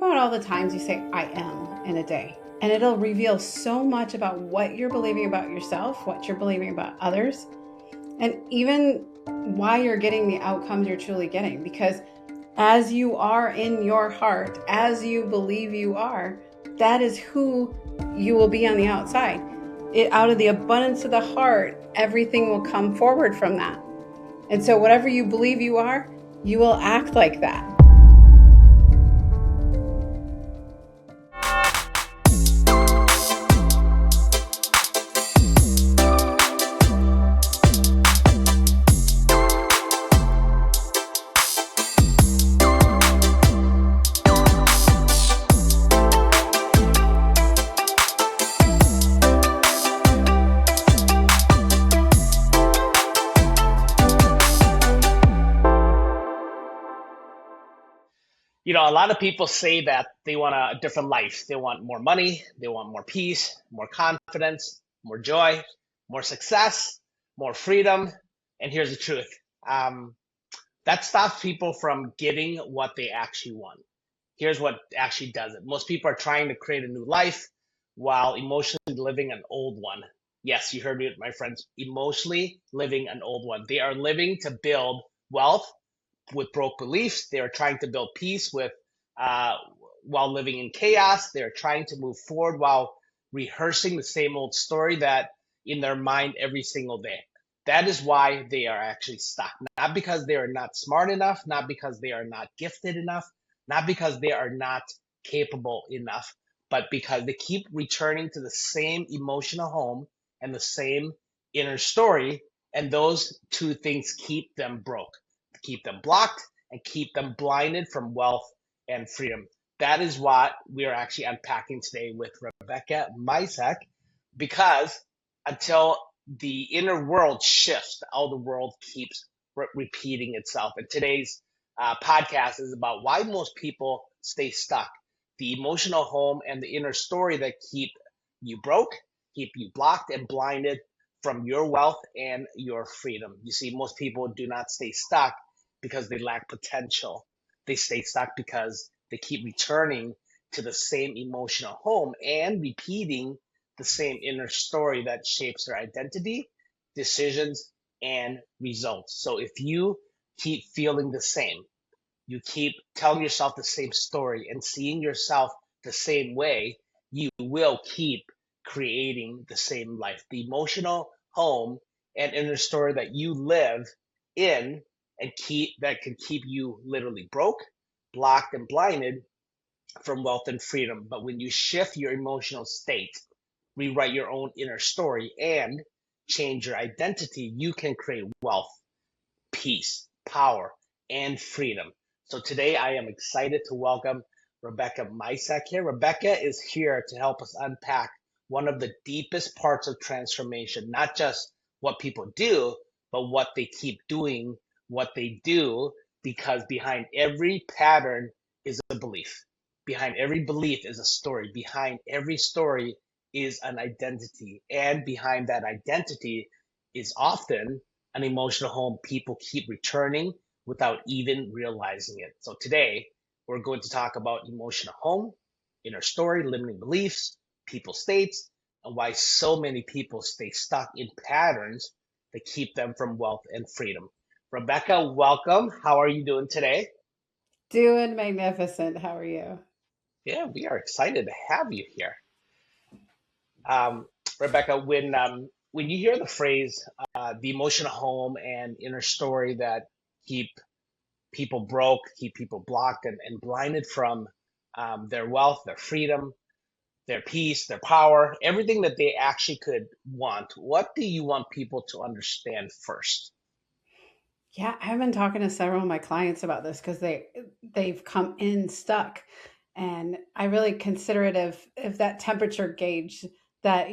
about all the times you say, I am in a day. And it'll reveal so much about what you're believing about yourself, what you're believing about others, and even why you're getting the outcomes you're truly getting. Because as you are in your heart, as you believe you are, that is who you will be on the outside. Out of the abundance of the heart, everything will come forward from that. And so whatever you believe you are, you will act like that. A lot of people say that they want a different life. They want more money, they want more peace, more confidence, more joy, more success, more freedom. And here's the truth. That stops people from getting what they actually want. Here's what actually does it. Most people are trying to create a new life while emotionally living an old one. Yes, you heard me, my friends, emotionally living an old one. They are living to build wealth with broke beliefs. They are trying to build peace uh, while living in chaos. They're trying to move forward while rehearsing the same old story that in their mind every single day. That is why they are actually stuck. Not because they are not smart enough, not because they are not gifted enough, not because they are not capable enough, but because they keep returning to the same emotional home and the same inner story. And those two things keep them broke, keep them blocked, and keep them blinded from wealth and freedom. That is what we are actually unpacking today with Rebecca Misek, because until the inner world shifts, the outer world keeps repeating itself. And today's podcast is about why most people stay stuck, the emotional home and the inner story that keep you broke, keep you blocked and blinded from your wealth and your freedom. You see, most people do not stay stuck because they lack potential. They stay stuck because they keep returning to the same emotional home and repeating the same inner story that shapes their identity, decisions, and results. So if you keep feeling the same, you keep telling yourself the same story and seeing yourself the same way, you will keep creating the same life. The emotional home and inner story that you live in and that can keep you literally broke, blocked, and blinded from wealth and freedom. But when you shift your emotional state, rewrite your own inner story, and change your identity, you can create wealth, peace, power, and freedom. So today I am excited to welcome Rebecca Misek here. Rebecca is here to help us unpack one of the deepest parts of transformation, not just what people do, but what they keep doing, what they do, because behind every pattern is a belief. Behind every belief is a story. Behind every story is an identity. And behind that identity is often an emotional home people keep returning without even realizing it. So today, we're going to talk about emotional home, inner story, limiting beliefs, people states, and why so many people stay stuck in patterns that keep them from wealth and freedom. Rebecca, welcome. How are you doing today? Doing magnificent. How are you? Yeah, we are excited to have you here. Um, Rebecca, when you hear the phrase the emotional home and inner story that keep people broke, keep people blocked and blinded from their wealth, their freedom, their peace, their power, everything that they actually could want, what do you want people to understand first? Yeah, I've been talking to several of my clients about this because they've come in stuck, and I really consider it if that temperature gauge that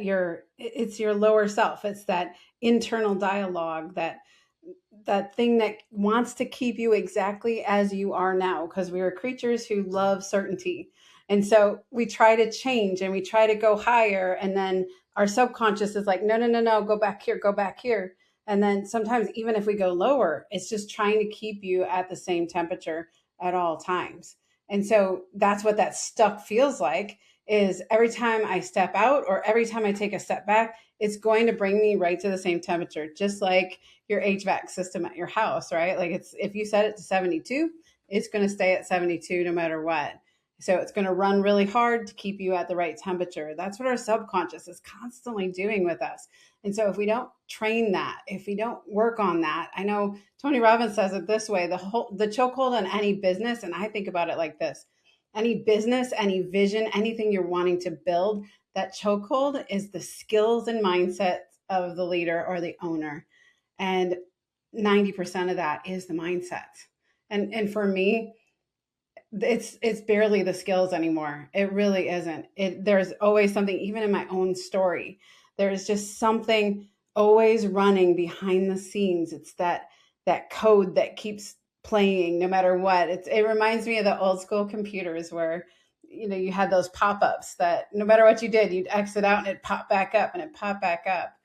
it's your lower self. It's that internal dialogue, that thing that wants to keep you exactly as you are now, because we are creatures who love certainty. And so we try to change and we try to go higher, and then our subconscious is like, no, no, no, no, go back here, go back here. And then sometimes, even if we go lower, it's just trying to keep you at the same temperature at all times. And so that's what that stuck feels like, is every time I step out or every time I take a step back, it's going to bring me right to the same temperature, just like your HVAC system at your house, right? Like, it's, if you set it to 72, it's going to stay at 72 no matter what. So it's going to run really hard to keep you at the right temperature. That's what our subconscious is constantly doing with us. And so if we don't train that, if we don't work on that, I know Tony Robbins says it this way: the chokehold on any business, and I think about it like this: any business, any vision, anything you're wanting to build, that chokehold is the skills and mindset of the leader or the owner. And 90% of that is the mindset. And for me, it's barely the skills anymore. It really isn't. There's always something, even in my own story. There's just something always running behind the scenes. It's that code that keeps playing no matter what. It reminds me of the old school computers where you had those pop-ups that no matter what you did, you'd exit out and it'd pop back up and it'd pop back up.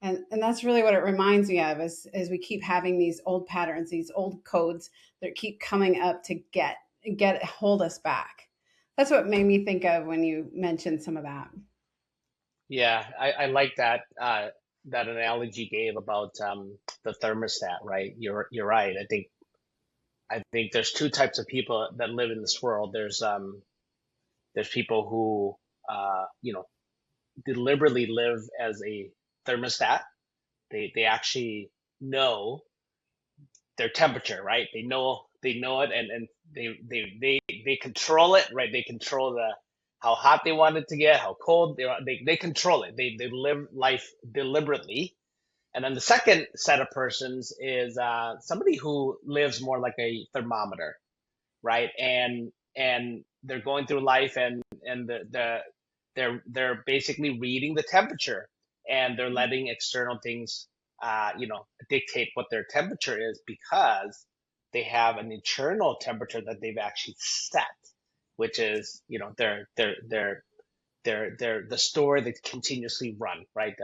And that's really what it reminds me of, is we keep having these old patterns, these old codes that keep coming up to hold us back. That's what made me think of when you mentioned some of that. Yeah, I like that that analogy you gave about the thermostat, right? You're right. I think there's two types of people that live in this world. There's people who deliberately live as a thermostat. They actually know their temperature, right? They know it, and they control it, right? They control the how hot they want it to get, how cold they control it. They live life deliberately. And then the second set of persons is somebody who lives more like a thermometer, right? And they're going through life, and they're basically reading the temperature, and they're letting external things dictate what their temperature is, because they have an internal temperature that they've actually set, which is their the story that continuously run, right?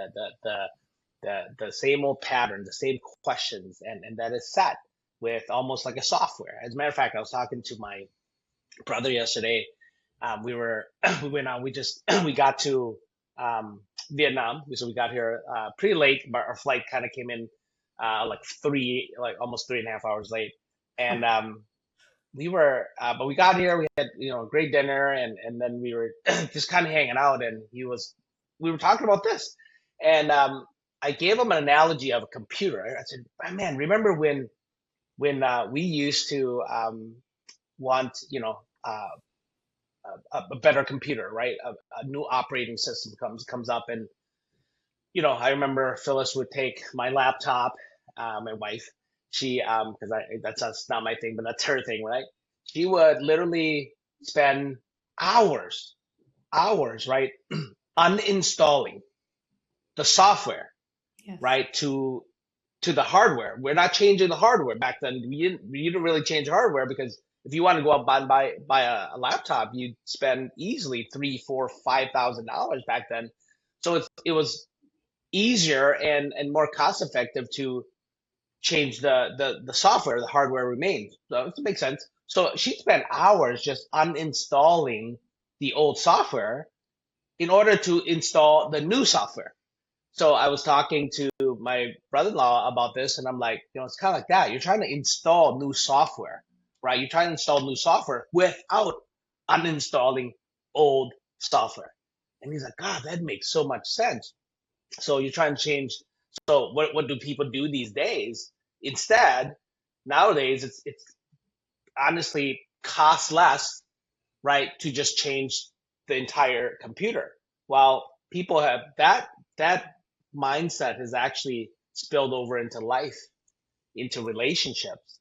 The same old pattern, the same questions, and that is set with almost like a software. As a matter of fact, I was talking to my brother yesterday. We were we went out. We just we got to Vietnam, so we got here pretty late. But our flight kind of came in like almost 3.5 hours late, and but we got here. We had a great dinner, and then we were just kind of hanging out, and we were talking about this, and I gave him an analogy of a computer. I said, "Oh, man, remember when we used to want a better computer, right? A new operating system comes up, and I remember Phyllis would take my laptop, my wife. She because I that's not my thing, but that's her thing, right? She would literally spend hours, hours, right, uninstalling the software, Yes. right, to the hardware. We're not changing the hardware. Back then. We didn't really change hardware, because if you want to go out and buy a laptop, you'd spend easily 3, 4, 5 thousand dollars back then. So it was easier and more cost effective to change the software. The hardware remained. So it makes sense. So she spent hours just uninstalling the old software in order to install the new software. So I was talking to my brother-in-law about this, and I'm like, it's kind of like that. You're trying to install new software, right? You're trying to install new software without uninstalling old software. And he's like, God, that makes so much sense. So you're trying to change. So what do people do these days? Instead, nowadays it's honestly costs less, right, to just change the entire computer. While people have that mindset has actually spilled over into life, into relationships.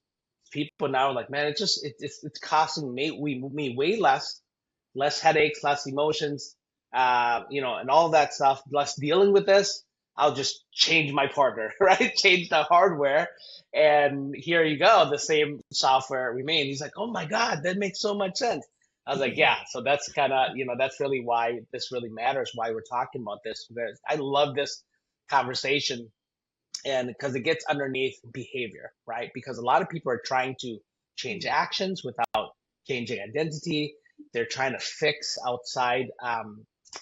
People now are like, man, it's costing me way less headaches, less emotions, and all that stuff, less dealing with this. I'll just change my partner, right? Change the hardware, and here you go. The same software remains. He's like, oh my God, that makes so much sense. I was like, yeah. So that's kind of, that's really why this really matters, why we're talking about this. Because I love this conversation, and because it gets underneath behavior, right? Because a lot of people are trying to change actions without changing identity. They're trying to fix outside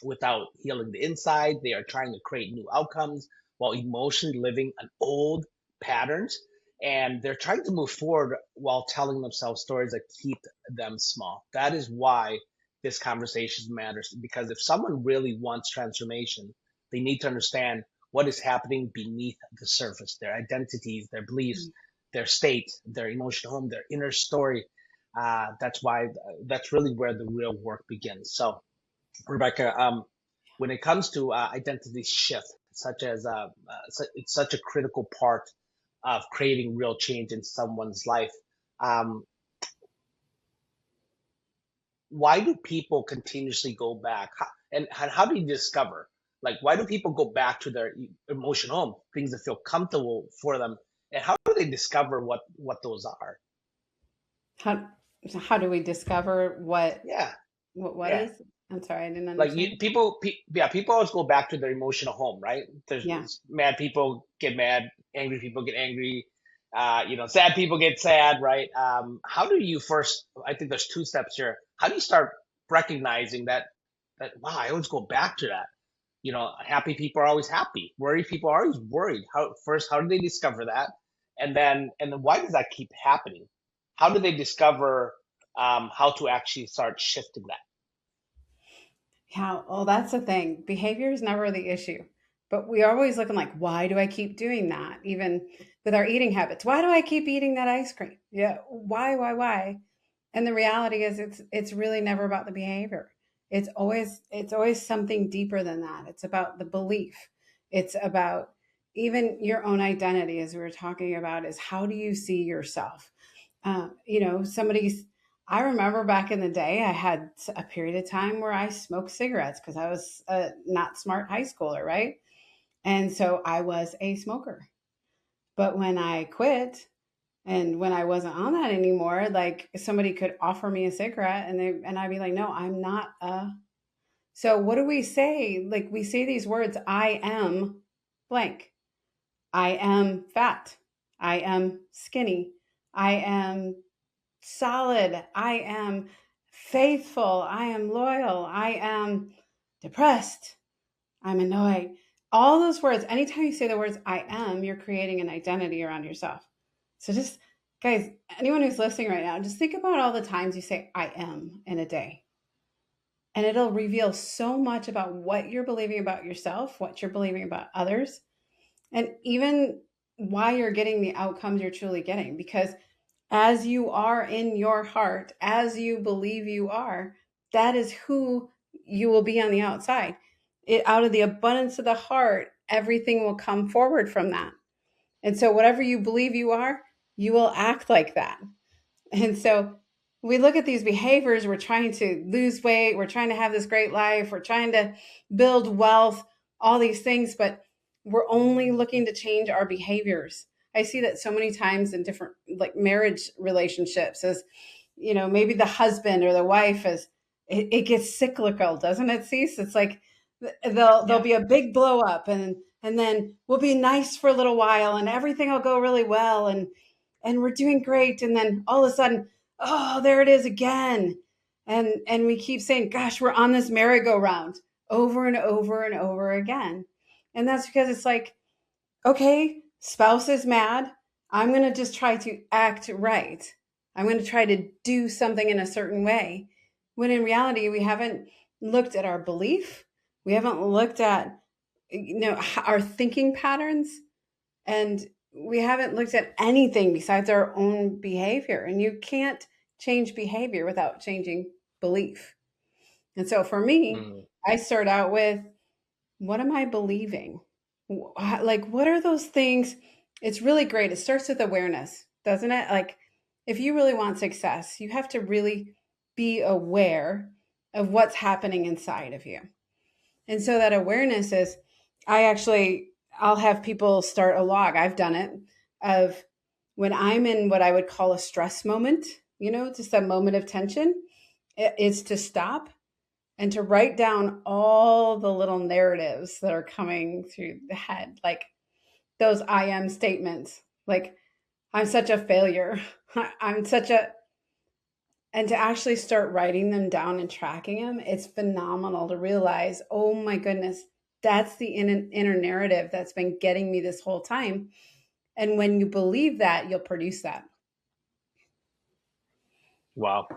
without healing the inside. They are trying to create new outcomes while emotionally living an old patterns. And they're trying to move forward while telling themselves stories that keep them small. That is why this conversation matters. Because if someone really wants transformation, they need to understand what is happening beneath the surface, their identities, their beliefs, their state, their emotional home, their inner story. That's why that's really where the real work begins. So, Rebecca, when it comes to identity shift, such as it's such a critical part of creating real change in someone's life. Um, why do people continuously go back? And how do you discover? Like, why do people go back to their emotional home, things that feel comfortable for them? And how do they discover what those are? How how do we discover Yeah, what yeah. is? I'm sorry, I didn't Like understand. yeah, people always go back to their emotional home, right? Yeah. There's mad people get mad, angry people get angry, sad people get sad, right? How do you first? I think there's two steps here. How do you start recognizing that wow, I always go back to that? Happy people are always happy. Worried people are always worried. How do they discover that? And then why does that keep happening? How do they discover how to actually start shifting that? How, well, that's the thing. Behavior is never the issue. But we are always looking like, why do I keep doing that? Even with our eating habits. Why do I keep eating that ice cream? Yeah. Why? And the reality is it's really never about the behavior. It's always something deeper than that. It's about the belief. It's about even your own identity, as we were talking about, is how do you see yourself? Somebody's I remember back in the day, I had a period of time where I smoked cigarettes because I was a not smart high schooler, right? And so I was a smoker. But when I quit and when I wasn't on that anymore, like somebody could offer me a cigarette and I'd be like, no, I'm not a. So what do we say? Like we say these words, I am blank. I am fat. I am skinny. I am solid. I am faithful. I am loyal. I am depressed. I'm annoyed. All those words, anytime you say the words I am, you're creating an identity around yourself. So just, guys, anyone who's listening right now, just think about all the times you say I am in a day. And it'll reveal so much about what you're believing about yourself, what you're believing about others, and even why you're getting the outcomes you're truly getting. Because as you are in your heart, as you believe you are, that is who you will be on the outside. Out of the abundance of the heart, everything will come forward from that. And so, whatever you believe you are, you will act like that. And so, we look at these behaviors. We're trying to lose weight. We're trying to have this great life. We're trying to build wealth, all these things, but we're only looking to change our behaviors. I see that so many times in different like marriage relationships as maybe the husband or the wife is it gets cyclical, doesn't it, Cease? It's like there'll Yeah. be a big blow up and then we'll be nice for a little while and everything will go really well and we're doing great and then all of a sudden, oh, there it is again. And we keep saying, gosh, we're on this merry-go-round over and over and over again. And that's because it's like, okay, spouse is mad. I'm going to just try to act right. I'm going to try to do something in a certain way. When in reality, we haven't looked at our belief. We haven't looked at our thinking patterns, and we haven't looked at anything besides our own behavior. And you can't change behavior without changing belief. And so for me, Mm. I start out with, what am I believing? Like, what are those things? It's really great. It starts with awareness, doesn't it? Like, if you really want success, you have to really be aware of what's happening inside of you. And so that awareness is, I'll have people start a log. I've done it of when I'm in what I would call a stress moment, just a moment of tension, it's to stop and to write down all the little narratives that are coming through the head, like those I am statements, like I'm such a failure. I'm such a And to actually start writing them down and tracking them, it's phenomenal to realize, oh my goodness, that's the inner narrative that's been getting me this whole time. And when you believe that, you'll produce that. Wow.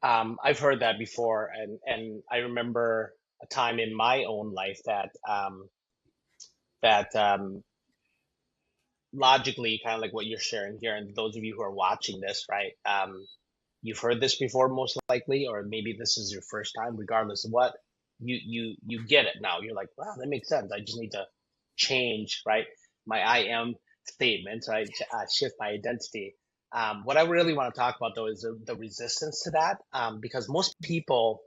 I've heard that before, and I remember a time in my own life that logically, kind of like what you're sharing here, and those of you who are watching this, right? You've heard this before, most likely, or maybe this is your first time. Regardless of what, you get it now. You're like, wow, that makes sense. I just need to change, right? My I am statements, right? Shift my identity. What I really want to talk about though is the resistance to that, because most people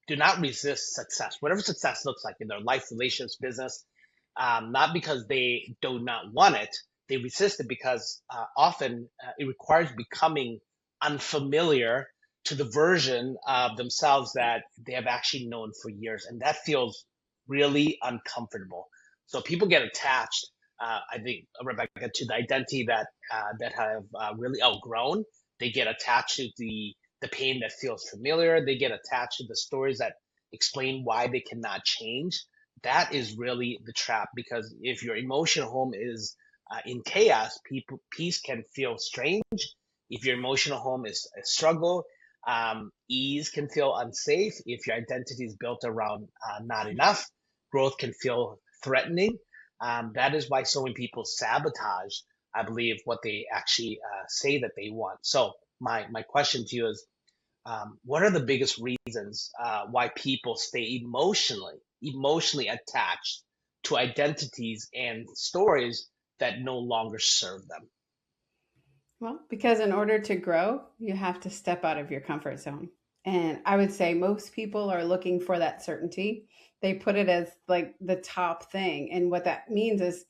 do not resist success, whatever success looks like in their life, relationships, business. Not because they do not want it, they resist it because often it requires becoming unfamiliar to the version of themselves that they have actually known for years, and that feels really uncomfortable. So people get attached, I think, Rebecca, to the identity that have really outgrown. They get attached to the pain that feels familiar. They get attached to the stories that explain why they cannot change. That is really the trap, because if your emotional home is in chaos, peace can feel strange. If your emotional home is a struggle, ease can feel unsafe. If your identity is built around not enough, growth can feel threatening. That is why so many people sabotage, I believe, what they actually say that they want. So my question to you is, what are the biggest reasons why people stay emotionally attached to identities and stories that no longer serve them? Well, because in order to grow, you have to step out of your comfort zone. And I would say most people are looking for that certainty. They put it as like the top thing. And what that means is,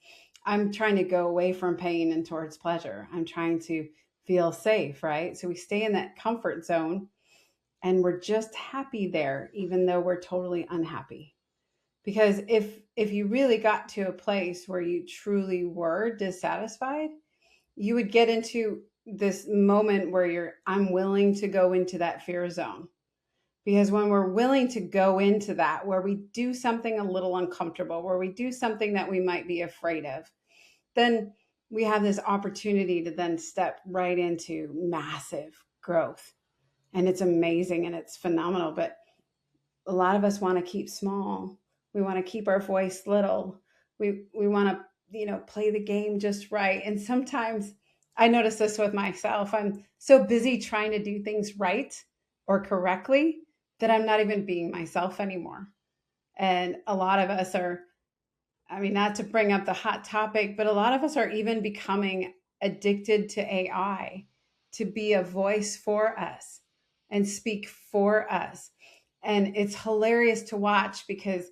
I'm trying to go away from pain and towards pleasure. I'm trying to feel safe, right? So we stay in that comfort zone and we're just happy there, even though we're totally unhappy. Because if you really got to a place where you truly were dissatisfied, you would get into this moment where I'm willing to go into that fear zone. Because when we're willing to go into that, where we do something a little uncomfortable, where we do something that we might be afraid of, then we have this opportunity to then step right into massive growth. And it's amazing and it's phenomenal. But a lot of us want to keep small. We want to keep our voice little. We want to, play the game just right. And sometimes I notice this with myself. I'm so busy trying to do things right or correctly that I'm not even being myself anymore. And a lot of us are, I mean, not to bring up the hot topic, but a lot of us are even becoming addicted to AI to be a voice for us and speak for us. And it's hilarious to watch because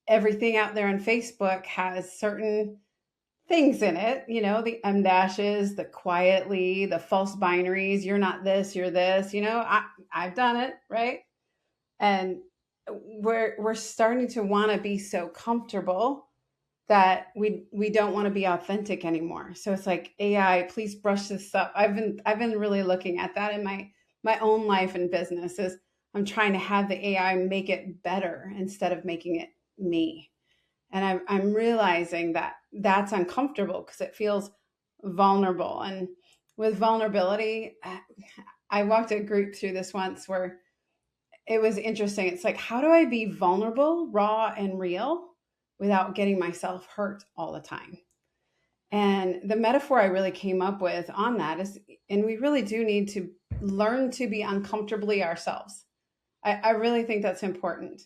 everything out there on Facebook has certain things in it, the M dashes, the quietly, the false binaries, you're not this, you're this, I've done it, right? And we're starting to want to be so comfortable that we don't want to be authentic anymore. So it's like, AI, please brush this up. I've been really looking at that in my own life and business. Is I'm trying to have the AI make it better instead of making it me. And I'm realizing that that's uncomfortable because it feels vulnerable. And with vulnerability, I walked a group through this once where it was interesting. It's like, how do I be vulnerable, raw, and real without getting myself hurt all the time? And the metaphor I really came up with on that is, and we really do need to learn to be uncomfortably ourselves. I really think that's important.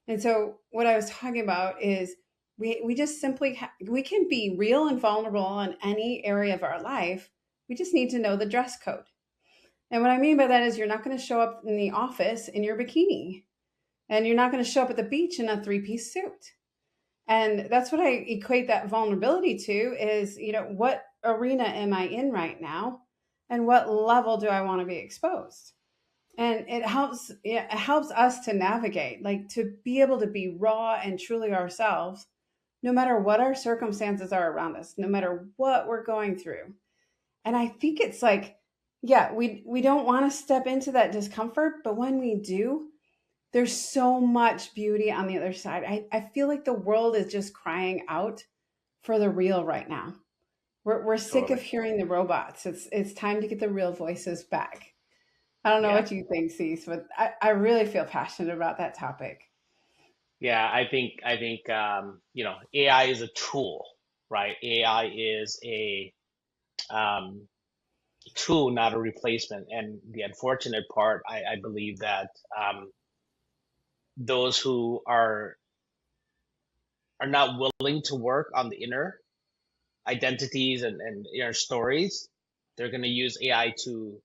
And so, what I was talking about is we just simply, we can be real and vulnerable in any area of our life. We just need to know the dress code. And what I mean by that is, you're not going to show up in the office in your bikini, and you're not going to show up at the beach in a three-piece suit. And that's what I equate that vulnerability to is, what arena am I in right now? And what level do I want to be exposed? And it helps us to navigate, like to be able to be raw and truly ourselves, no matter what our circumstances are around us, no matter what we're going through. And I think it's like Yeah, we don't want to step into that discomfort, but when we do, there's so much beauty on the other side. I feel like the world is just crying out for the real right now. We're sick of Totally. hearing the robots. It's time to get the real voices back. I don't know Yeah. what you think, Cease, but I really feel passionate about that topic. Yeah, I think AI is a tool, right? AI is a um, tool, not a replacement. And the unfortunate part, I believe that those who are not willing to work on the inner identities and inner stories, they're going to use AI to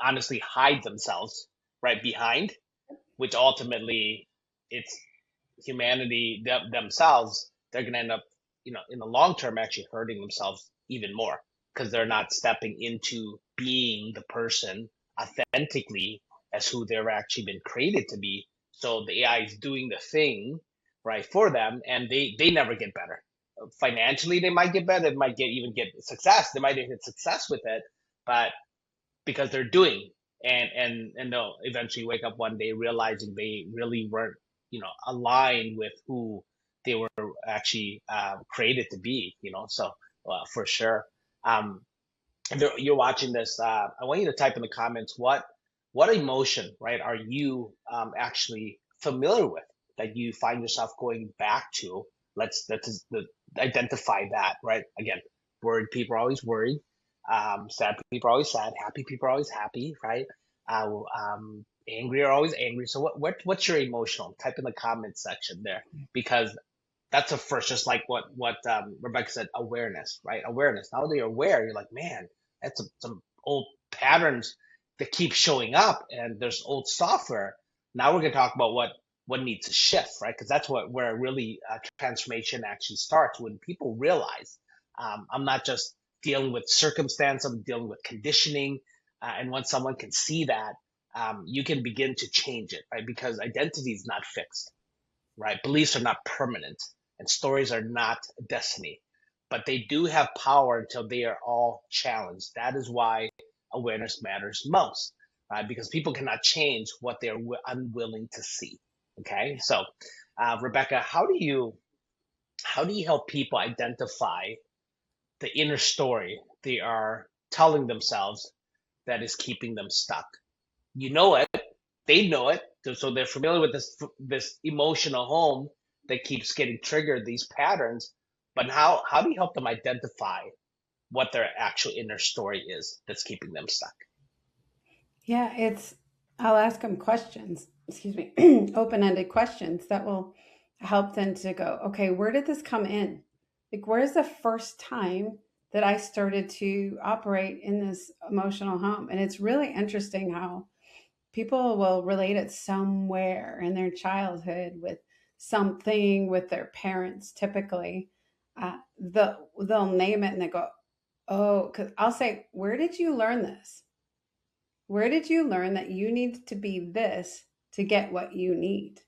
honestly hide themselves right behind, which ultimately it's humanity themselves. They're going to end up, in the long term, actually hurting themselves even more because they're not stepping into being the person authentically as who they've actually been created to be. So the AI is doing the thing right for them, and they never get better. Financially, they might get better. They might get success. They might get success with it, but because they're doing, and they'll eventually wake up one day realizing they really weren't, aligned with who they were actually created to be. So for sure. um if you're watching this, I want you to type in the comments what emotion, right, are you actually familiar with, that you find yourself going back to. Let's identify that, right? Again, worried people are always worried. Sad people are always sad. Happy people are always happy, right? Angry are always angry. So what's your emotional? Type in the comment section there, because that's a first. Just like what Rebecca said, awareness, right? Awareness. Now that you're aware, you're like, man, that's some old patterns that keep showing up, and there's old software. Now we're going to talk about what needs to shift, right? Because that's where really transformation actually starts, when people realize, I'm not just dealing with circumstance, I'm dealing with conditioning, and once someone can see that, you can begin to change it, right? Because identity is not fixed, right? Beliefs are not permanent, and stories are not destiny, but they do have power until they are all challenged. That is why awareness matters most, right? Because people cannot change what they're unwilling to see. Okay, so Rebecca, how do you help people identify the inner story they are telling themselves that is keeping them stuck? You know it, they know it, so they're familiar with this emotional home that keeps getting triggered, these patterns. But how do you help them identify what their actual inner story is that's keeping them stuck? Yeah, I'll ask them questions, excuse me, open ended questions that will help them to go, okay, where did this come in? Like, where's the first time that I started to operate in this emotional home? And it's really interesting how people will relate it somewhere in their childhood with something with their parents, typically. They'll name it and they go, oh, because I'll say, where did you learn this? Where did you learn that you need to be this to get what you need?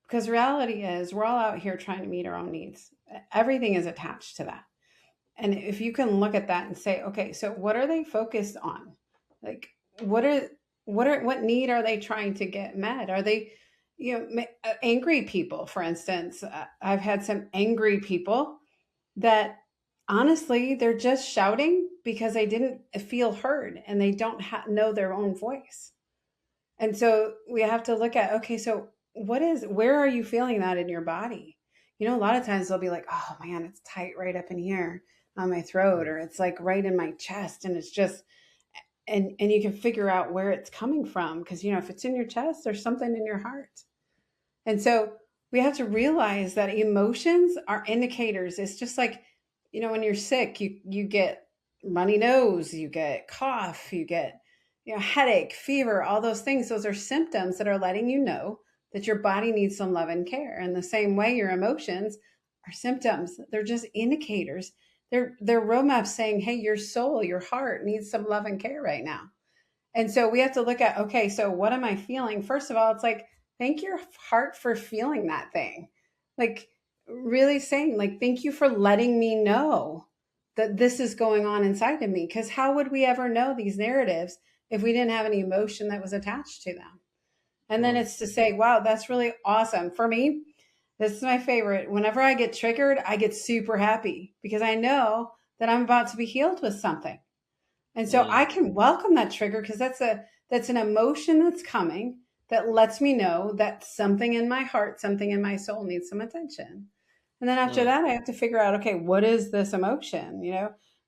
Because reality is, we're all out here trying to meet our own needs. Everything is attached to that. And if you can look at that and say, okay, so what are they focused on? Like, what are what need are they trying to get met? Are they, angry people, for instance? I've had some angry people that honestly they're just shouting because they didn't feel heard and they don't know their own voice. And so we have to look at, okay, so where are you feeling that in your body? A lot of times they'll be like, oh man, it's tight right up in here on my throat, or it's like right in my chest. And it's just, and you can figure out where it's coming from. Cause if it's in your chest, there's something in your heart. And so we have to realize that emotions are indicators. It's just like, when you're sick, you get runny nose, you get cough, you get, headache, fever, all those things. Those are symptoms that are letting you know that your body needs some love and care. And the same way your emotions are symptoms. They're just indicators. They're roadmaps saying, hey, your soul, your heart needs some love and care right now. And so we have to look at, okay, so what am I feeling? First of all, it's like, thank your heart for feeling that thing. Like, really saying, like, thank you for letting me know that this is going on inside of me. Because how would we ever know these narratives if we didn't have any emotion that was attached to them? And then Mm, it's to say, wow, that's really awesome. For me, this is my favorite. Whenever I get triggered, I get super happy because I know that I'm about to be healed with something. And so mm, I can welcome that trigger because that's an emotion that's coming that lets me know that something in my heart, something in my soul needs some attention. And then after mm, that, I have to figure out, okay, what is this emotion?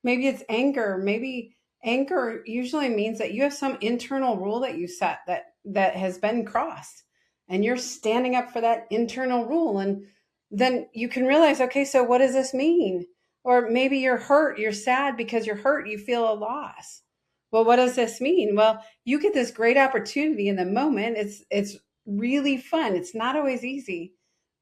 Maybe it's anger. Maybe anger usually means that you have some internal rule that you set that has been crossed, and you're standing up for that internal rule. And then you can realize, okay, so what does this mean? Or maybe you're hurt, you're sad because you're hurt, you feel a loss. Well, what does this mean? Well, you get this great opportunity in the moment. It's really fun. It's not always easy,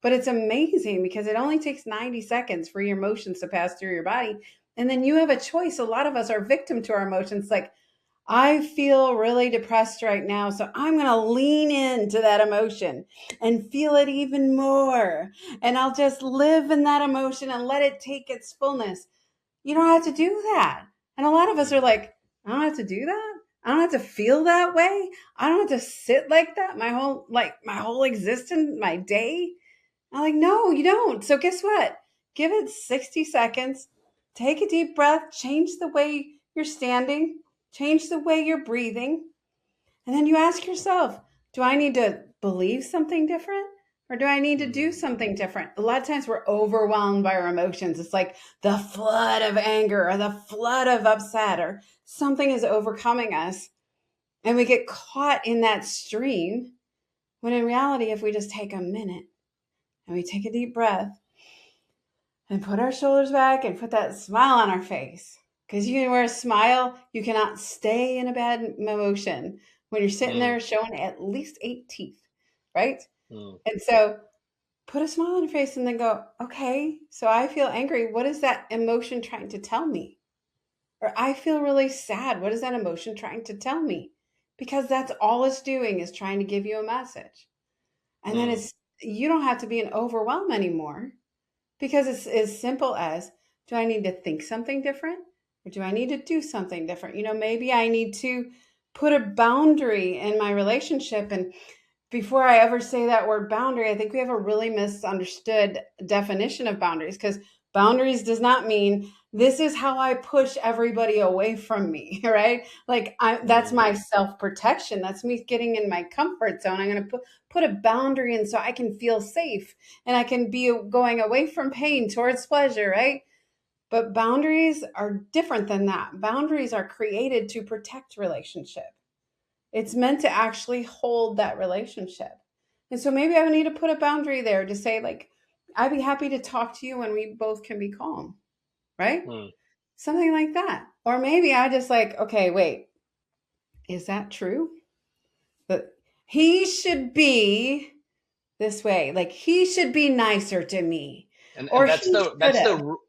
but it's amazing because it only takes 90 seconds for your emotions to pass through your body. And then you have a choice. A lot of us are victim to our emotions. Like, I feel really depressed right now, so I'm going to lean into that emotion and feel it even more. And I'll just live in that emotion and let it take its fullness. You don't have to do that. And a lot of us are mm, like, I don't have to do that. I don't have to feel that way. I don't have to sit like that my whole existence, my day. I'm like, no, you don't. So guess what? Give it 60 seconds. Take a deep breath. Change the way you're standing. Change the way you're breathing. And then you ask yourself, do I need to believe something different? Or do I need to do mm, something different? A lot of times we're overwhelmed by our emotions. It's like the flood of anger or the flood of upset or something is overcoming us. And we get caught in that stream. When in reality, if we just take a minute and we take a deep breath and put our shoulders back and put that smile on our face. Because you can wear a smile, you cannot stay in a bad emotion when you're sitting mm, there showing at least 8 teeth, right? mm, And so put a smile on your face and then go, okay, so I feel angry. What is that emotion trying to tell me? Or I feel really sad. What is that emotion trying to tell me? Because that's all it's doing is trying to give you a message. And then mm, you don't have to be in overwhelm anymore because it's as simple as, do I need to think something different or do I need to do something different? Maybe I need to put a boundary in my relationship. And before I ever say that word boundary, I think we have a really misunderstood definition of boundaries because boundaries does not mean this is how I push everybody away from me, right? Like that's mm, my self-protection. That's me getting in my comfort zone. I'm going to put a boundary in so I can feel safe and I can be going away from pain towards pleasure, right? But boundaries are different than that. Boundaries are created to protect relationship. It's meant to actually hold that relationship. And so maybe I need to put a boundary there to say, like, I'd be happy to talk to you when we both can be calm, right? mm. Something like that. Or maybe I just like, okay, wait, is that true? But he should be this way. Like, he should be nicer to me. And Or that's he the should that's the have. ru-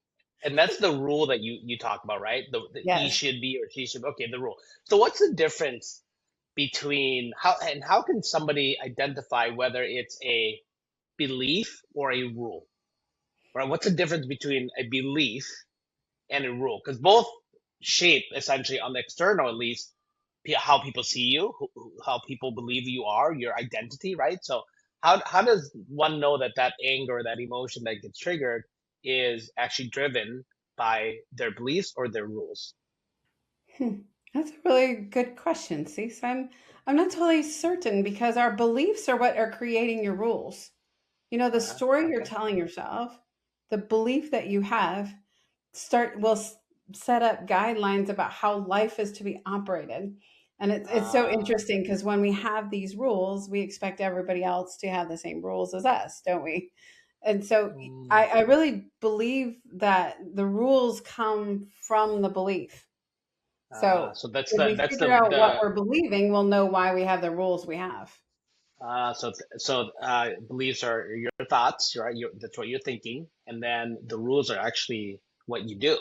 and that's the rule that you talk about, right? The he Yes. should be or she should. Okay, the rule. So what's the difference between how can somebody identify whether it's a belief or a rule, right? What's the difference between a belief and a rule? Because both shape essentially on the external, at least, how people see you, how people believe you are, your identity, right? So how does one know that that anger, that emotion that gets triggered, is actually driven by their beliefs or their rules? Hmm. That's a really good question. See, so I'm not totally certain because our beliefs are what are creating your rules. The story you're Okay. telling yourself, the belief that you have, will set up guidelines about how life is to be operated. And it's so Uh, interesting because when we have these rules, we expect everybody else to have the same rules as us, don't we? And so mm, I really believe that the rules come from the belief. So so that's if the we that's figure out what the we're believing, we'll know why we have the rules we have. beliefs are your thoughts, right? That's what you're thinking, and then the rules are actually what you do.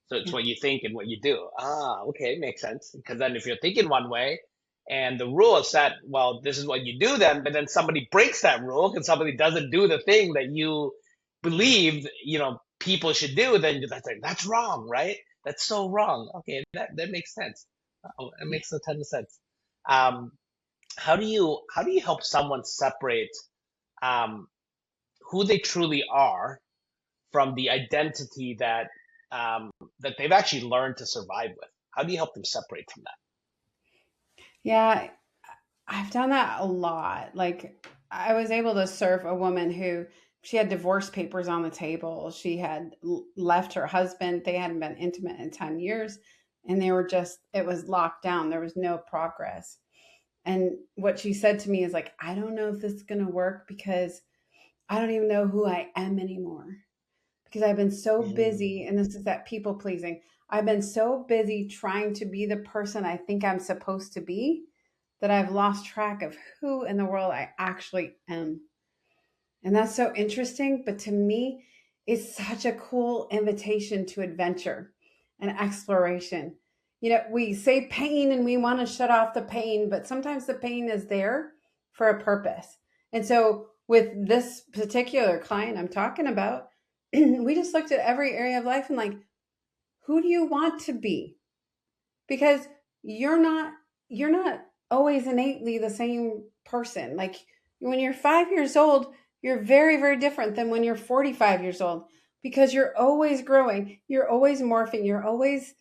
So it's Yeah. what you think and what you do. Okay, makes sense. Because then if you're thinking one way and the rule is set, well, this is what you do then, but then somebody breaks that rule and somebody doesn't do the thing that you believed, people should do, then that's like, that's wrong, right? That's so wrong. Okay, that makes sense. It Yeah. makes a ton of sense. Um, how do you help someone separate um, who they truly are from the identity that they've actually learned to survive with? How do you help them separate from that? Yeah, I've done that a lot. Like, I was able to serve a woman who she had divorce papers on the table. She had left her husband. They hadn't been intimate in 10 years, and they were just, it was locked down. There was no progress. And what she said to me is like, I don't know if this is going to work because I don't even know who I am anymore because I've been so busy. Mm, And this is that people pleasing. I've been so busy trying to be the person I think I'm supposed to be that I've lost track of who in the world I actually am. And that's so interesting. But to me, it's such a cool invitation to adventure and exploration. You know, we say pain and we want to shut off the pain, but sometimes the pain is there for a purpose. And so, with this particular client I'm talking about, we just looked at every area of life and like, who do you want to be? Because you're not you're not always innately the same person. Like, when you're 5 years old, you're very very different than when you're 45 years old, because you're always growing, you're always morphing, you're always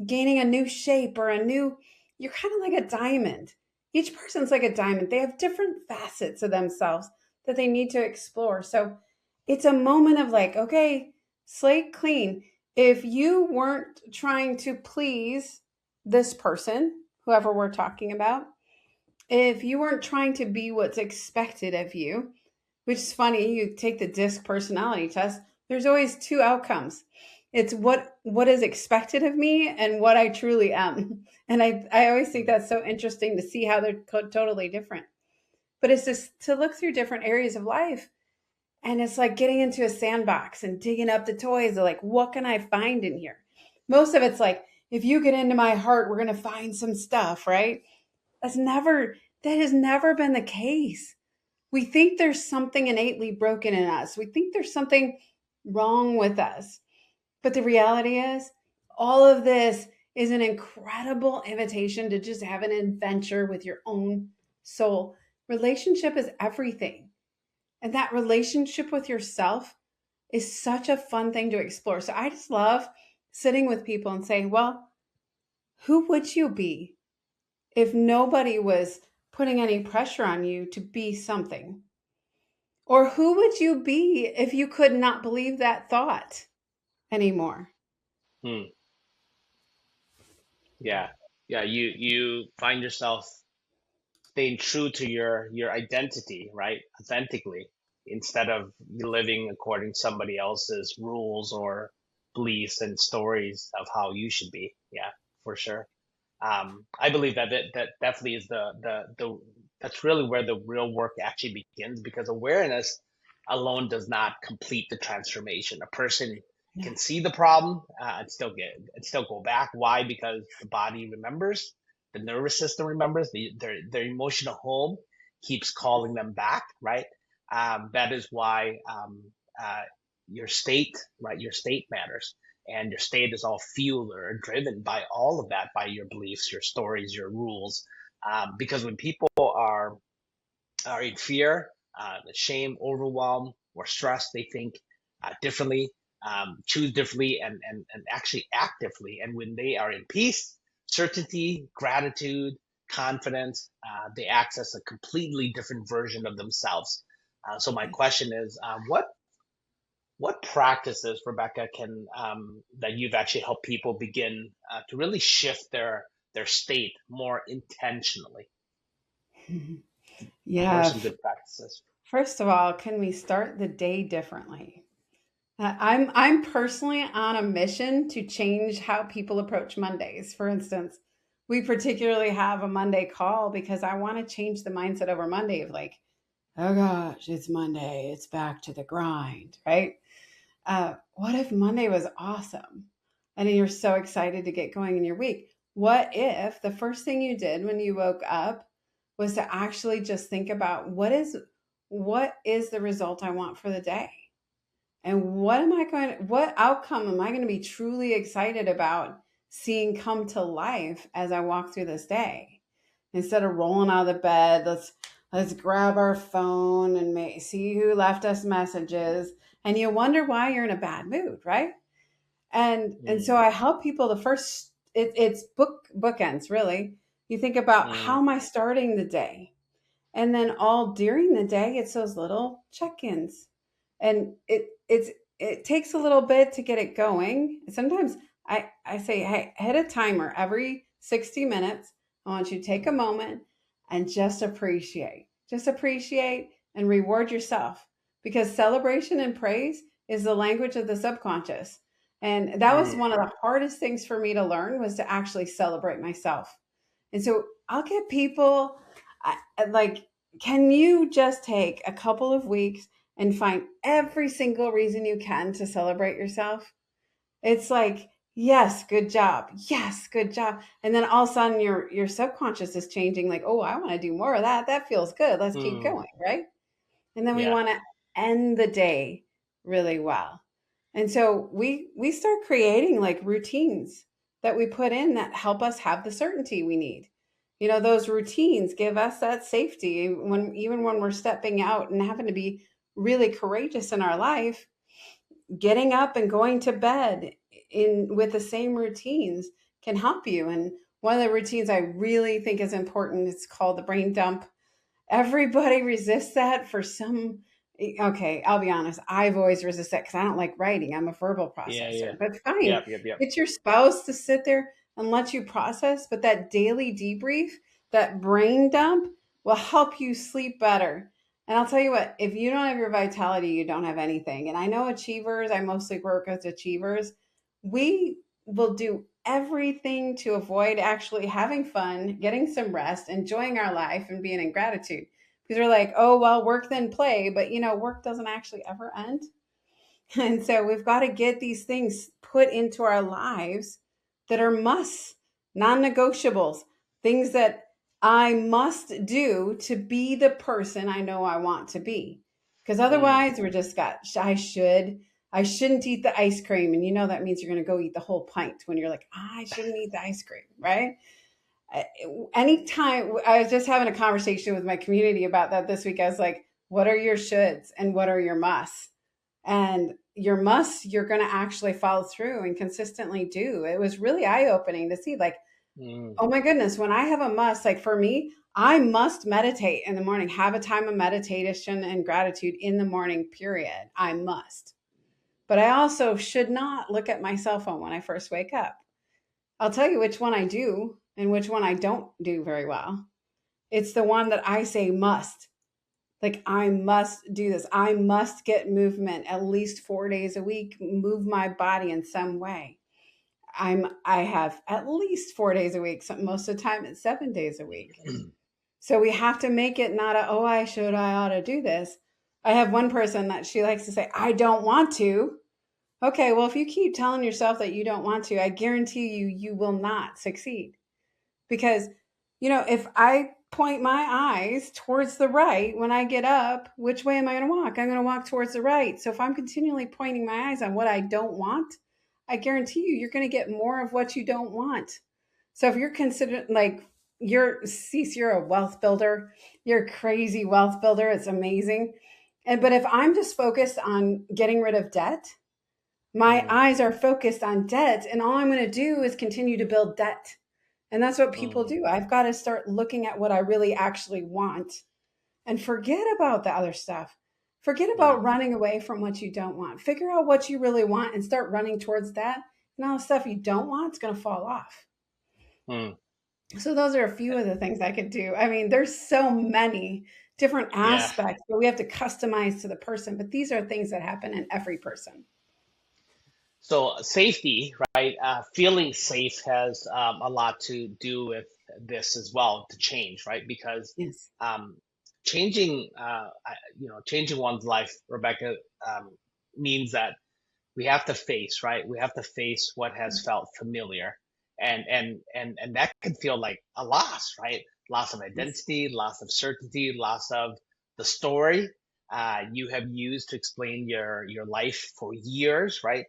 gaining a new shape or a new, you're kind of like a diamond. Each person's like a diamond. They have different facets of themselves that they need to explore. So it's a moment of like, okay, slate clean. If you weren't trying to please this person, whoever we're talking about, if you weren't trying to be what's expected of you, which is funny, you take the DISC personality test, there's always two outcomes. It's what is expected of me and what I truly am. And I always think mm, that's so interesting to see how they're totally different. But it's just to look through different areas of life, and it's like getting into a sandbox and digging up the toys of like, what can I find in here? Most of it's like, if you get into my heart, we're going to find some stuff, right? That's never, that has never been the case. We think there's something innately broken in us. We think there's something wrong with us. But the reality is, all of this is an incredible invitation to just have an adventure with your own soul. Relationship is everything. And that relationship with yourself is such a fun thing to explore. So I just love sitting with people and saying, well, who would you be if nobody was putting any pressure on you to be something? Or who would you be if you could not believe that thought anymore? mm. Yeah, yeah. You find yourself staying true to your identity, right? Authentically, instead of you living according to somebody else's rules or beliefs and stories of how you should be. Yeah, for sure. I believe that definitely is the that's really where the real work actually begins, because awareness alone does not complete the transformation. A person No. can see the problem and still go back. Why? Because the body remembers, the nervous system remembers, their emotional home keeps calling them back, right? That is why uh, your state, right? Your state matters, and your state is all fueled or driven by all of that, by your beliefs, your stories, your rules. Because when people are in fear, shame, overwhelm, or stress, they think differently, choose differently, and actually act differently. And when they are in peace, certainty, gratitude, confidence, they access a completely different version of themselves. So my question is, what practices, Rebecca, can that you've actually helped people begin to really shift their state more intentionally? What are Yeah. some good practices? First of all, can we start the day differently? I'm personally on a mission to change how people approach Mondays. For instance, we particularly have a Monday call because I want to change the mindset over Monday of like, oh gosh, it's Monday, it's back to the grind, right? What if Monday was awesome and you're so excited to get going in your week? What if the first thing you did when you woke up was to actually just think about what is the result I want for the day? And what outcome am I going to be truly excited about seeing come to life as I walk through this day? Instead of rolling out of the bed, let's grab our phone and see who left us messages. And you wonder why you're in a bad mood, right? And so Mm, I help people. The first it's bookends, really. You think about, how mm, am I starting the day? And then all during the day, it's those little check-ins. And it takes a little bit to get it going. Sometimes I say, hey, hit a timer every 60 minutes. I want you to take a moment and just appreciate. Just appreciate and reward yourself, because celebration and praise is the language of the subconscious. And that was mm, one of the hardest things for me to learn, was to actually celebrate myself. And so I'll get people, like, can you just take a couple of weeks and find every single reason you can to celebrate yourself? It's like, yes, good job. Yes, good job. And then all of a sudden your subconscious is changing, like, oh, I want to do more of that. That feels good. Let's keep mm. going, right? And then we Yeah. want to end the day really well. And so we start creating like routines that we put in that help us have the certainty we need. Those routines give us that safety when, even when we're stepping out and having to be really courageous in our life. Getting up and going to bed in with the same routines can help you. And one of the routines I really think is important, it's called the brain dump. Everybody resists that for some. Okay, I'll be honest. I've always resisted because I don't like writing. I'm a verbal Yeah. processor, Yeah. but fine. Yep. Yep. Yep. Get your spouse to sit there and let you process. But that daily debrief, that brain dump, will help you sleep better. And I'll tell you what, if you don't have your vitality, you don't have anything. And I know achievers, I mostly work with achievers. We will do everything to avoid actually having fun, getting some rest, enjoying our life, and being in gratitude. Because we're like, oh, well, work then play. But, work doesn't actually ever end. And so we've got to get these things put into our lives that are musts, non negotiables, things that I must do to be the person I know I want to be. Because Mm, otherwise, we're just got, I shouldn't eat the ice cream. And that means you're going to go eat the whole pint when you're like, I shouldn't eat the ice cream, right? Anytime, I was just having a conversation with my community about that this week. I was like, what are your shoulds and what are your musts? And your musts, you're going to actually follow through and consistently do. It was really eye opening to see, like, mm, oh my goodness, when I have a must, like for me, I must meditate in the morning, have a time of meditation and gratitude in the morning, period. I must. But I also should not look at my cell phone when I first wake up. I'll tell you which one I do and which one I don't do very well. It's the one that I say must. Like, I must do this. I must get movement at least 4 days a week, move my body in some way. I have at least 4 days a week. So most of the time it's 7 days a week. So we have to make it not a, oh, I ought to do this. I have one person that she likes to say, I don't want to. Okay, well, if you keep telling yourself that you don't want to, I guarantee you, you will not succeed. Because, if I point my eyes towards the right when I get up, which way am I going to walk? I'm going to walk towards the right. So if I'm continually pointing my eyes on what I don't want, I guarantee you, you're going to get more of what you don't want. So if you're considered like, you're a wealth builder, you're a crazy wealth builder. It's amazing. But if I'm just focused on getting rid of debt, my mm, eyes are focused on debt, and all I'm going to do is continue to build debt. And that's what people mm. do. I've got to start looking at what I really actually want and forget about the other stuff. Forget Mm, about running away from what you don't want. Figure out what you really want and start running towards that. And all the stuff you don't want is going to fall off. mm. So, those are a few of the things I could do. I mean, there's so many different Yeah. aspects, but we have to customize to the person. But these are things that happen in every person. So safety, right? Feeling safe has a lot to do with this as well, to change, right? Because Yes. um, changing, changing one's life, Rebecca, means that we have to face, right? We have to face what has felt familiar, and that can feel like a loss, right? Loss of Yes. identity, loss of certainty, loss of the story. you have used to explain your life for years, right?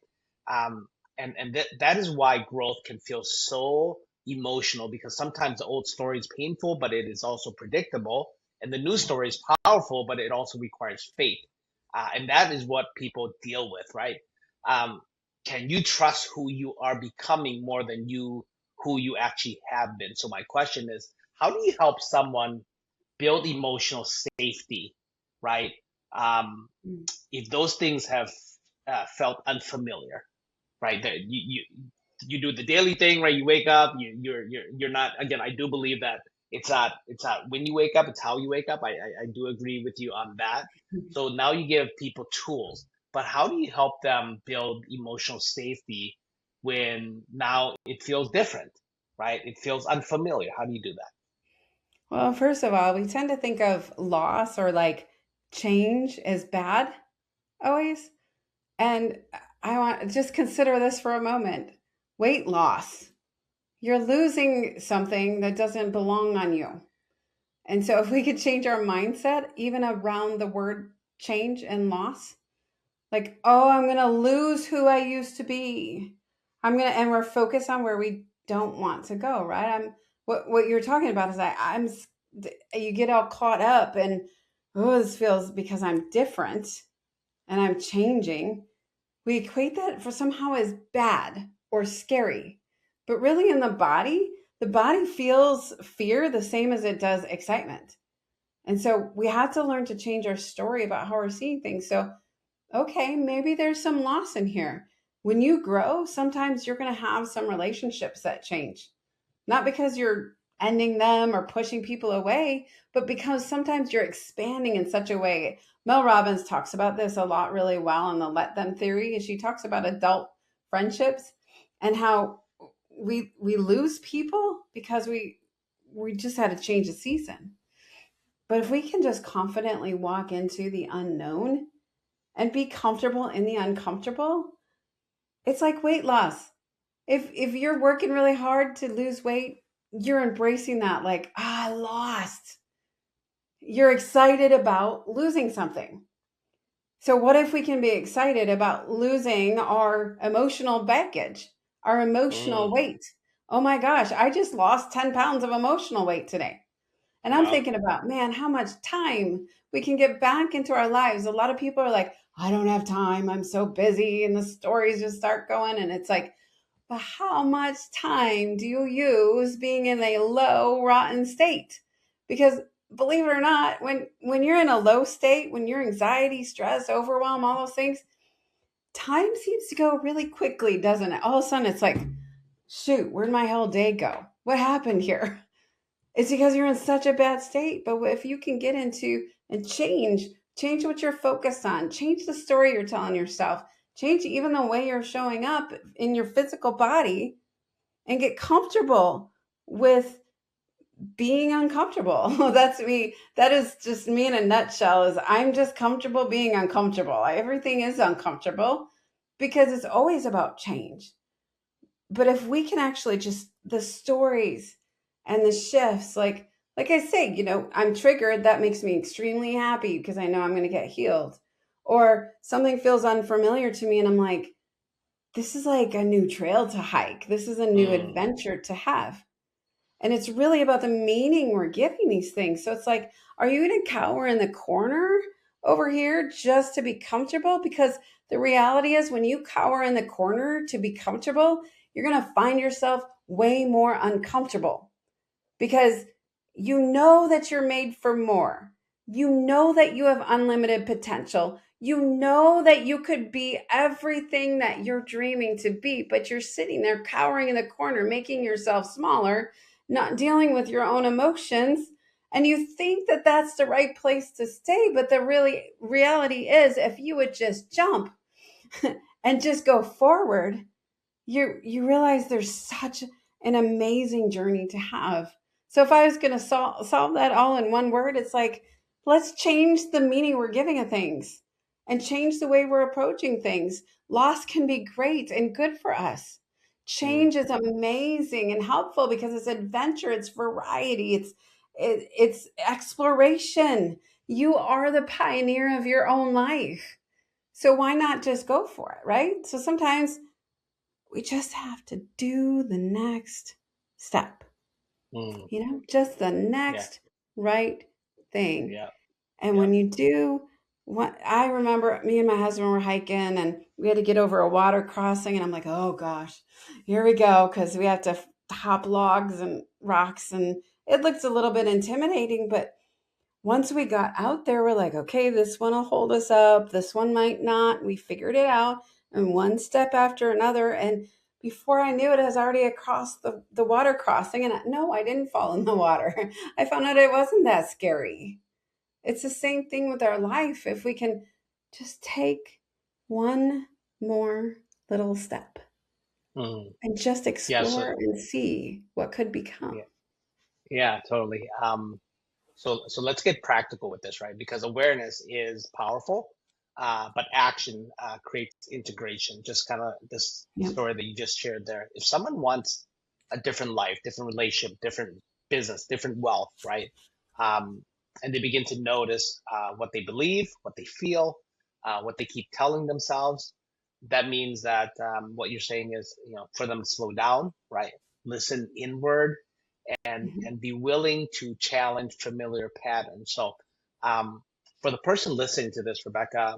Um, and that is why growth can feel so emotional, because sometimes the old story is painful, but it is also predictable, and the new story is powerful, but it also requires faith, and that is what people deal with, right? Um, can you trust who you are becoming more than you who you actually have been? So my question is, how do you help someone build emotional safety, right? Um, Mm. if those things have felt unfamiliar, right? That you do the daily thing, right? You wake up, you're not. Again, I do believe that it's not when you wake up, it's how you wake up. I do agree with you on that. So now you give people tools, but how do you help them build emotional safety when now it feels different, right? It feels unfamiliar. How do you do that? Well, first of all, we tend to think of loss or like change as bad always. And I want just consider this for a moment. Weight loss. You're losing something that doesn't belong on you. And so if we could change our mindset even around the word change and loss, like, oh, I'm going to lose who I used to be. And we're focused on where we don't want to go, right? What you're talking about is you get all caught up and, oh, this feels because I'm different and I'm changing. We equate that for somehow as bad or scary. But really in the body feels fear the same as it does excitement. And so we have to learn to change our story about how we're seeing things. So okay, maybe there's some loss in here. When you grow, sometimes you're going to have some relationships that change. Not because you're ending them or pushing people away, but because sometimes you're expanding in such a way. Mel Robbins talks about this a lot really well in the let them theory. And she talks about adult friendships and how we lose people because we just had to change a season. But if we can just confidently walk into the unknown and be comfortable in the uncomfortable, it's like weight loss. If you're working really hard to lose weight, you're embracing that like, I lost. You're excited about losing something. So what if we can be excited about losing our emotional baggage, our emotional Mm, weight? Oh my gosh, I just lost 10 pounds of emotional weight today. And I'm wow. thinking about, man, how much time we can get back into our lives. A lot of people are like, I don't have time. I'm so busy. And the stories just start going. And it's like, but how much time do you use being in a low, rotten state? Because believe it or not, when you're in a low state, when you're anxiety, stress, overwhelm, all those things, time seems to go really quickly, doesn't it? All of a sudden, it's like, shoot, where'd my whole day go? What happened here? It's because you're in such a bad state. But if you can get into and change what you're focused on, change the story you're telling yourself, change even the way you're showing up in your physical body, and get comfortable with being uncomfortable. That's me. That is just me in a nutshell. Is I'm just comfortable being uncomfortable. Everything is uncomfortable because it's always about change. But if we can actually just the stories and the shifts, like I say, I'm triggered, that makes me extremely happy because I know I'm going to get healed. Or something feels unfamiliar to me and I'm like, this is like a new trail to hike, this is a new Mm. adventure to have. And it's really about the meaning we're giving these things. So it's like, are you going to cower in the corner over here just to be comfortable? Because the reality is, when you cower in the corner to be comfortable, you're going to find yourself way more uncomfortable because you know that you're made for more. You know that you have unlimited potential. You know that you could be everything that you're dreaming to be, but you're sitting there cowering in the corner, making yourself smaller, not dealing with your own emotions. And you think that that's the right place to stay. But the reality is, if you would just jump and just go forward, you realize there's such an amazing journey to have. So if I was going to solve that all in one word, it's like, let's change the meaning we're giving of things and change the way we're approaching things. Loss can be great and good for us. Mm. Change is amazing and helpful because it's adventure, it's variety, it's exploration. You are the pioneer of your own life. So why not just go for it, right? So sometimes we just have to do the next step, Mm, just the yeah, next right thing. yeah, And yeah. when you do what I remember me and my husband were hiking and we had to get over a water crossing and I'm like, "Oh gosh, here we go," cuz we have to hop logs and rocks and it looked a little bit intimidating, but once we got out there, we're like, okay, this one will hold us up. This one might not. We figured it out, and one step after another. And before I knew it, I was already across the water crossing. And no, I didn't fall in the water. I found out it wasn't that scary. It's the same thing with our life. If we can just take one more little step Mm, and just yeah. So explore and see what could become. yeah, yeah, totally. So let's get practical with this, right? Because awareness is powerful, but action creates integration. Just kind of this Yep. story that you just shared there. If someone wants a different life, different relationship, different business, different wealth, right? Um, and they begin to notice what they believe, what they feel, what they keep telling themselves. That means that what you're saying is, for them to slow down, right? Listen inward Mhm. and be willing to challenge familiar patterns. So, um, for the person listening to this, Rebecca,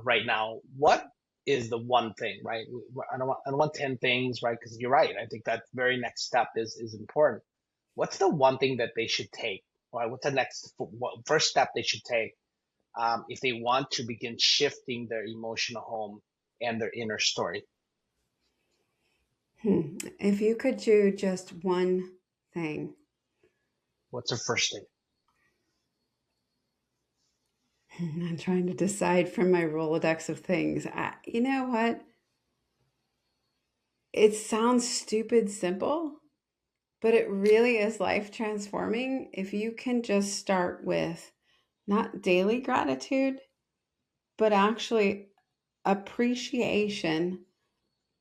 right now, what is the one thing, right? I don't want 10 things, right? Because you're right. I think that very next step is important. What's the one thing that they should take? Right? What's the first step they should take if they want to begin shifting their emotional home and their inner story? If you could do just one thing, What's the first thing? I'm trying to decide from my Rolodex of things. You know what? It sounds stupid simple, but it really is life transforming if you can just start with not daily gratitude, but actually appreciation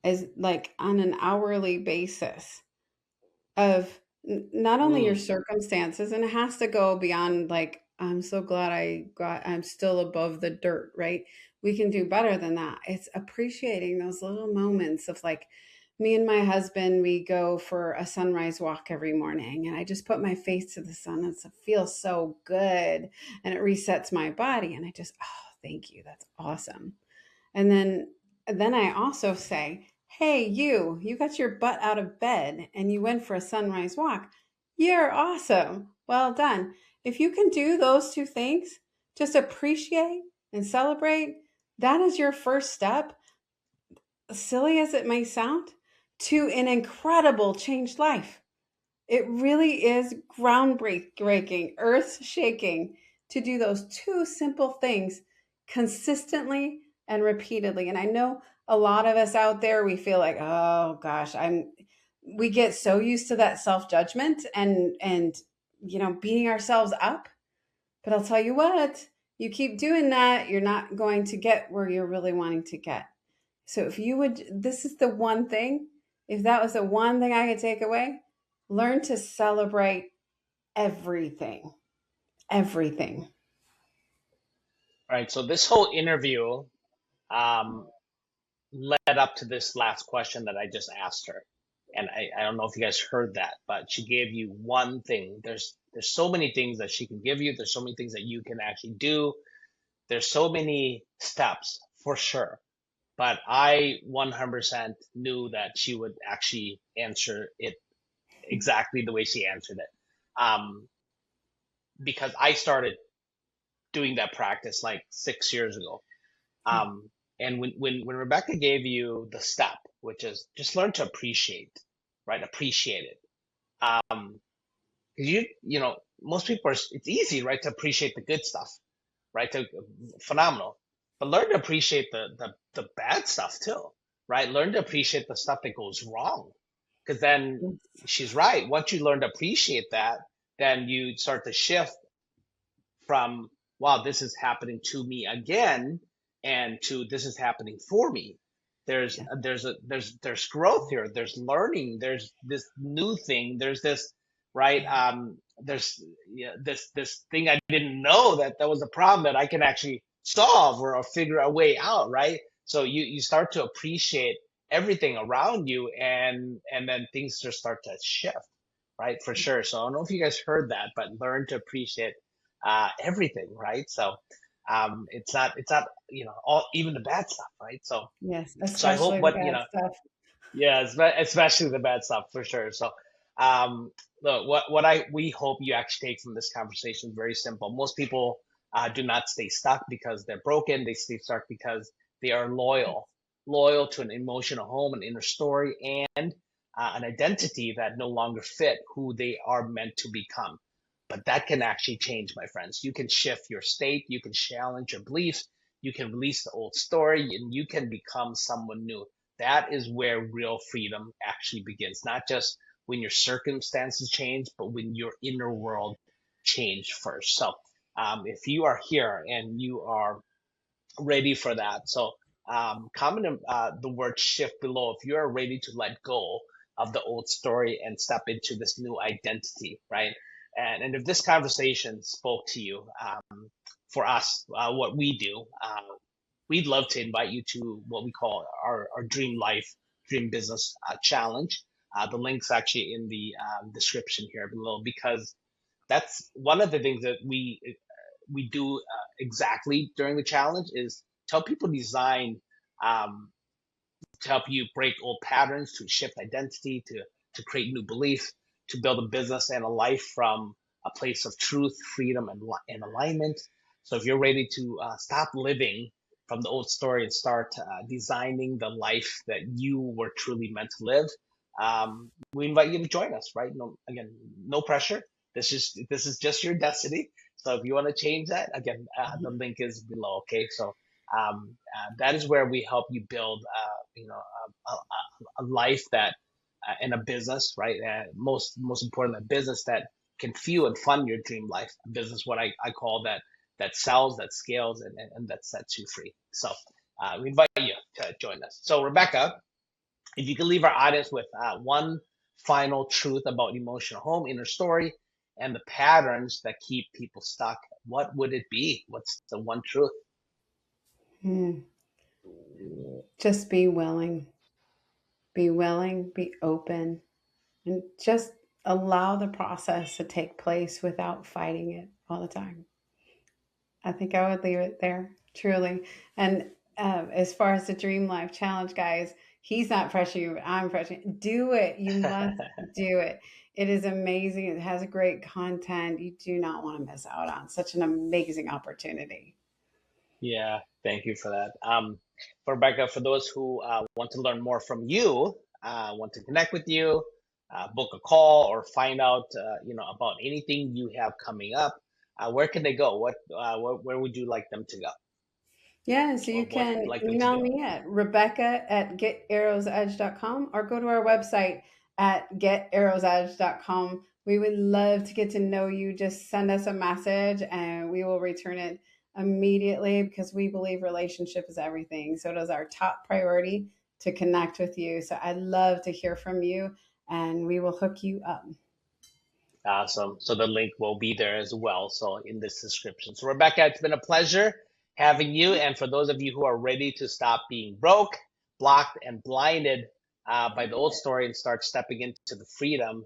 as like on an hourly basis of not only your Mm, circumstances, and it has to go beyond like, I'm so glad I'm still above the dirt, right? We can do better than that. It's appreciating those little moments of like, me and my husband, we go for a sunrise walk every morning, and I just put my face to the sun. And it feels so good, and it resets my body. And I just, oh, thank you. That's awesome. And then I also say, "Hey, you got your butt out of bed and you went for a sunrise walk. You're awesome. Well done." If you can do those two things, just appreciate and celebrate, that is your first step, silly as it may sound, to an incredible changed life. It really is groundbreaking, earth shaking to do those two simple things consistently and repeatedly. And I know a lot of us out there, we feel like, oh gosh, we get so used to that self judgment and, beating ourselves up. But I'll tell you what, you keep doing that, you're not going to get where you're really wanting to get. So if you would, this is the one thing, if that was the one thing I could take away, learn to celebrate everything. Everything. right. So this whole interview um, led up to this last question that I just asked her. And I don't know if you guys heard that, but she gave you one thing. There's so many things that she can give you. There's so many things that you can actually do. There's so many steps for sure. But I 100% knew that she would actually answer it exactly the way she answered it. Because I started doing that practice like 6 years ago. Um, and when Rebecca gave you the step, which is just learn to appreciate, right? Appreciate it. Um, 'Cause most people it's easy, right, to appreciate the good stuff, right? Phenomenal. But learn to appreciate the bad stuff too, right? Learn to appreciate the stuff that goes wrong. Because then she's right. Once you learn to appreciate that, then you start to shift from, wow, this is happening to me again, and to this is happening for me. Yeah. There's growth here. There's learning. There's this new thing. There's this right? There's this thing I didn't know that was a problem that I can actually solve or figure a way out, right? So you start to appreciate everything around you, and then things just start to shift, right? For sure. So I don't know if you guys heard that, but learn to appreciate everything, right? So it's not all, even the bad stuff, right? Yes, So I hope especially the what bad stuff. yeah, especially the bad stuff for sure. So, um, look, what we hope you actually take from this conversation is very simple. Most people do not stay stuck because they're broken. They stay stuck because they are loyal to an emotional home, an inner story, and an identity that no longer fit who they are meant to become. But that can actually change, my friends. You can shift your state. You can challenge your beliefs. You can release the old story, and you can become someone new. That is where real freedom actually begins. Not just when your circumstances change, but when your inner world change first. So, if you are here and you are ready for that, so comment the word shift below if you are ready to let go of the old story and step into this new identity, right? And if this conversation spoke to you, for us, what we do, we'd love to invite you to what we call our Dream Life, Dream Business Challenge. The link's actually in the description here below, because that's one of the things that we do exactly during the challenge is to help people design, um, to help you break old patterns, to shift identity, to create new beliefs, to build a business and a life from a place of truth, freedom, and alignment. So if you're ready to stop living from the old story and start designing the life that you were truly meant to live, we invite you to join us. Right? No, again, no pressure. This is just your destiny. So if you want to change that, again, the link is below. Okay, so that is where we help you build, a life that, and a business, right? Most important, a business that can fuel and fund your dream life. A business, what I call that sells, that scales, and that sets you free. So we invite you to join us. So Rebecca, if you could leave our audience with one final truth about emotional home, inner story, and the patterns that keep people stuck, what would it be? What's the one truth? Hmm. Just be willing, be open, and just allow the process to take place without fighting it all the time. I think I would leave it there, truly. And as far as the Dream Life Challenge, guys, he's not pressuring you, I'm pressuring. Do it. You must do it. It is amazing. It has great content. You do not want to miss out on such an amazing opportunity. Yeah, thank you for that. Rebecca, for those who want to learn more from you, want to connect with you, book a call, or find out, about anything you have coming up, where can they go? Where would you like them to go, Yeah, so or you what would you can like them to email do? me at rebecca@getarrowsedge.com or go to our website at getarrowsedge.com. We would love to get to know you. Just send us a message and we will return it immediately because we believe relationship is everything. So it is our top priority to connect with you. So I'd love to hear from you and we will hook you up. Awesome. So the link will be there as well. So in this description. So Rebecca, it's been a pleasure having you. And for those of you who are ready to stop being broke, blocked, and blinded by the old story and start stepping into the freedom,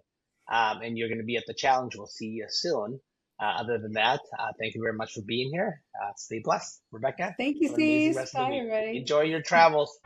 and you're going to be at the challenge. We'll see you soon. Other than that, thank you very much for being here. Stay blessed. Rebecca, Thank you, have an amazing C's. rest of the Bye, week. everybody. Enjoy your travels.